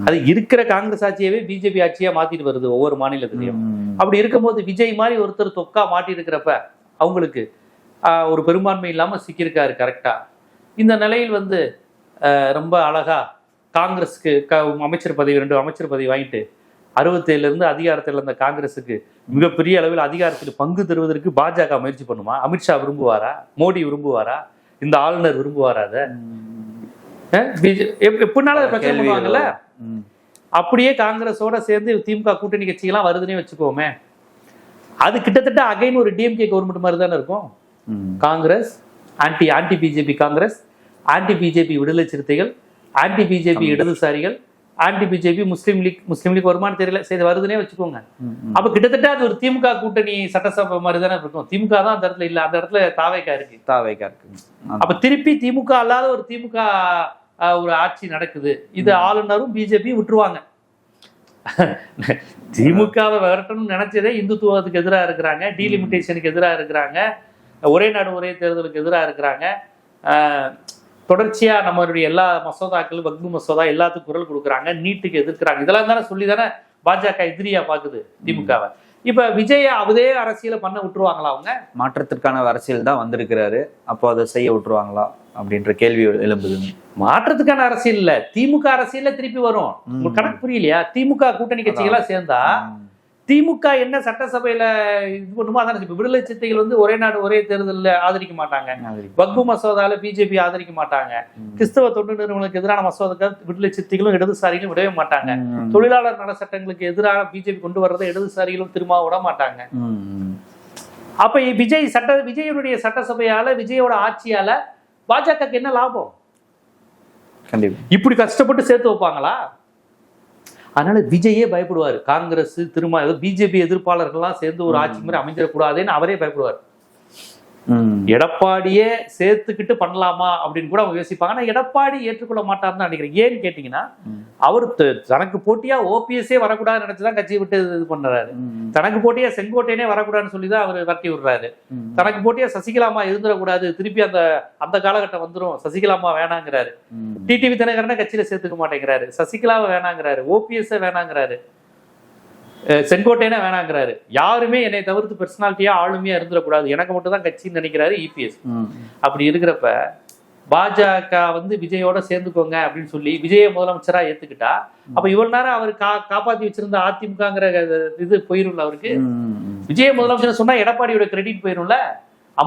அது இருக்கிற காங்கிரஸ் ஆட்சியவே பிஜேபி ஆட்சியா மாத்திட்டு வருது ஒவ்வொரு மாநிலத்திலையும். அப்படி இருக்கும்போது விஜய் மாதிரி ஒருத்தர் தொக்கா மாட்டி இருக்கிறப்ப அவங்களுக்கு ஒரு பெரும்பான்மை இல்லாம சிக்கியிருக்காரு கரெக்டா. இந்த நிலையில் வந்து ரொம்ப அழகா காங்கிரஸுக்கு அமைச்சர் பதவி 2 அமைச்சர் பதவி வாங்கிட்டு 67 இருந்து அதிகாரத்தில் இருந்த காங்கிரஸுக்கு மிகப்பெரிய அளவில் அதிகாரத்தில் பங்கு தருவதற்கு பாஜக முயற்சி பண்ணுமா? அமித்ஷா விரும்புவாரா? மோடி விரும்புவாரா? இந்த ஆளுநர் விரும்புவாரா? அதை எப்படினாலும் பிரச்சனை பண்ணுவாங்கல்ல. அப்படியே காங்கிரஸோட சேர்ந்து திமுக கூட்டணி கட்சிகள்லாம் வருதுன்னே வச்சுக்கோமே, அது கிட்டத்தட்ட அகைன் ஒரு டிஎம்கே கவர்மெண்ட் மாதிரி தானே இருக்கும். Congress anti BJP Congress, anti BJP விடுதலை சிறுத்தைகள், ஆன்டி பிஜேபி இடதுசாரிகள், ஆன்டி பிஜேபி முஸ்லீம் லீக் வருமானு தெரியல, சரி வருதுன்னே வச்சுக்கோங்க. அப்ப கிட்டத்தட்ட அது ஒரு திமுக கூட்டணி சட்டசபை மாதிரி தானே இருக்கும். திமுக தான் அந்த இடத்துல இல்ல, அந்த இடத்துல தாவேகா இருக்கு. அப்ப திருப்பி திமுக அல்லாத ஒரு திமுக ஒரு ஆட்சி நடக்குது. இது ஆளுநரும் பிஜேபி விட்டுருவாங்க. திமுகவை விரட்டணும்னு நினைச்சதே இந்துத்துவத்துக்கு எதிராக இருக்கிறாங்க, டீலிமிட்டேஷனுக்கு எதிராக இருக்கிறாங்க, ஒரே நாடு ஒரே தேர்தலுக்கு எதிராக இருக்கிறாங்க. தொடர்ச்சியா நம்மளுடைய எல்லா மசோதாக்கள், வக்பு மசோதா எல்லாத்துக்கும் குரல் கொடுக்குறாங்க, நீட்டுக்கு எதிர்க்கிறாங்க. இதெல்லாம் தானே சொல்லி தானே பாஜக எதிரியா பாக்குது திமுகவை. இப்ப விஜய அதே அரசியலை பண்ண விட்டுருவாங்களா? அவங்க மாற்றத்திற்கான அரசியல் தான் வந்திருக்கிறாரு, அப்போ அதை செய்ய விட்டுருவாங்களா அப்படின்ற கேள்வி எழும்புது. மாற்றத்துக்கான அரசியல் இல்ல, திமுக அரசியல்ல திருப்பி வரும். உங்களுக்கு கணக்கு புரியலையா? திமுக கூட்டணி கட்சிகளா சேர்ந்தா திமுக என்ன சட்டசபையில இது பண்ணுமோ அதான். இப்ப விடுதலை சிறுத்தைகள் வந்து ஒரே நாடு ஒரே தேர்தலில் ஆதரிக்க மாட்டாங்க, வக்பு மசோதால பிஜேபி ஆதரிக்க மாட்டாங்க, கிறிஸ்தவ தொண்டு நிறுவனங்களுக்கு எதிரான மசோதாக்கள் விடுதலை சிறுத்தைகளும் இடதுசாரிகளும் விடவே மாட்டாங்க, தொழிலாளர் நல சட்டங்களுக்கு எதிராக பிஜேபி கொண்டு வர்றதை இடதுசாரிகளும் திரும்ப விட மாட்டாங்க. அப்ப விஜயனுடைய சட்டசபையால, விஜயோட ஆட்சியால பாஜகக்கு என்ன லாபம்? இப்படி கஷ்டப்பட்டு சேர்த்து வைப்பாங்களா? அதனால விஜயே பயப்படுவார். காங்கிரஸ் பிஜேபி எதிர்ப்பாளர்கள்லாம் சேர்ந்து ஒரு ஆட்சி மாதிரி அமைஞ்சிடக்கூடாதுன்னு அவரே பயப்படுவார். எடப்பாடியே சேர்த்துக்கிட்டு பண்ணலாமா அப்படின்னு கூட அவங்க யோசிப்பாங்க. ஆனா எடப்பாடி ஏற்றுக்கொள்ள மாட்டார்னு நினைக்கிறேன். ஏன்னு கேட்டீங்கன்னா, அவர் தனக்கு போட்டியா ஓபிஎஸ்ஸே வரக்கூடாதுன்னு நினைச்சுதான் கட்சியை விட்டு இது பண்றாரு. தனக்கு போட்டியா செங்கோட்டையனே வரக்கூடாதுன்னு சொல்லிதான் அவர் வரட்டி விடுறாரு. தனக்கு போட்டியா சசிகலாமா இருந்துடக்கூடாது, திருப்பி அந்த காலகட்டம் வந்துடும், சசிகலாமா வேணாங்கிறாரு. டிடிவி தினகரனை கட்சியில சேர்த்துக்க மாட்டேங்கிறாரு, சசிகலாவை வேணாங்கிறாரு, ஓபிஎஸ் வேணாங்கிறாரு, செங்கோட்டையனே வேணாங்கிறாரு. யாருமே என்னை தவிர்த்து பெர்சனாலிட்டியா ஆளுமையா இருந்துடக்கூடாது, எனக்கு மட்டும் தான் கட்சின்னு நினைக்கிறாரு இபிஎஸ். அப்படி இருக்கிறப்ப பாஜக வந்து விஜயோட சேர்ந்துக்கோங்க அப்படின்னு சொல்லி விஜய முதலமைச்சரா ஏத்துக்கிட்டா, அப்ப இவ்வளவு நேரம் அவர் காப்பாத்தி வச்சிருந்த அதிமுகங்கிற இது போயிரும்ல அவருக்கு. விஜய முதலமைச்சர் சொன்னா எடப்பாடியோட கிரெடிட் போயிரும்ல.